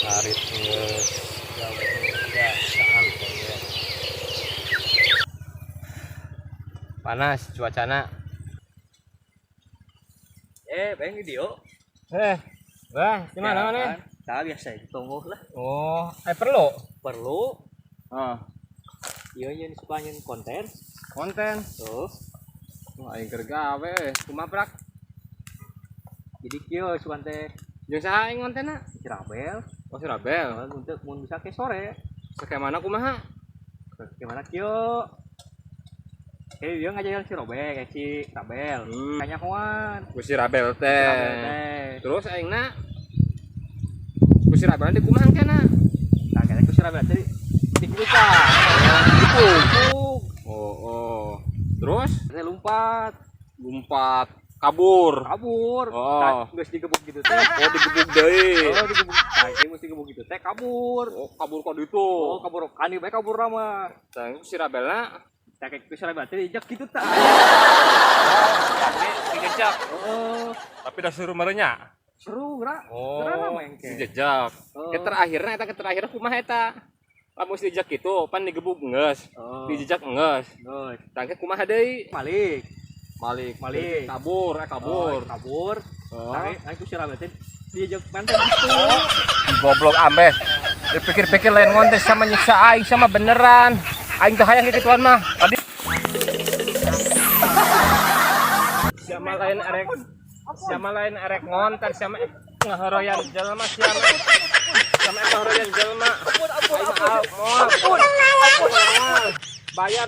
Arit geus ya saan ya. Panas cuacana. Bang di dia. Wah, gimana Ya, mana? Tah biasa ditunggu lah. Oh, perlu Perlu. oh, Iya yang sukain konten. konten. Tuh. Wah, aing keur gawe kumaha prak? Jadi kieu sukan teh Jeung saha aing kontenna? Cirabel. Oh, si Rabel. Untuk mun bisa ke sore. Sakemana kumaha? Gimana kieu? Dia ngajarin si Robek kayak si Rabel. Kayaknya kawan. Ku si Rabel Si Rabel teh. teh. Terus aingna ku si Rabel di kumaha kana? Nah, kayaknya si Rabel tadi lupa. Gitu. Gebuk. Oh. Terus Saya lompat. lompat kabur. Kabur. Oh. Geus digebuk gitu teh. Oh, digebuk deui. Oh, digebuk. Nah, ini mesti gebuk gitu teh kabur. Oh, kabur ka ditu. Oh, kabur. Kani bae kabur mah. Tang si Rabelna Teh kayak si Rabel teh dijak gitu tah. dijejak. Oh, Tapi dah suruh merenya. seru, Gra. Oh, Gerana mah engke. dijejak. Oh. Terakhirna eta terakhir kumaha eta? Lamun dijejak kitu pan digebuk geus. Oh. Dijejak geus. Geus. Tangke kumaha deui? Malik. Malik. Kabur, kabur. Kabur. Oh. Tapi aku si Rabel teh dijak mantan gitu. Goblok ambeh. Dipikir-pikir lain ngontes sama nyiksa aing sama beneran. Aing teh hayang kituan mah. Tadi sama lain erek ngonten sama ngahoroyan jelema sama ngahoroyan jelema. Aing mah bayar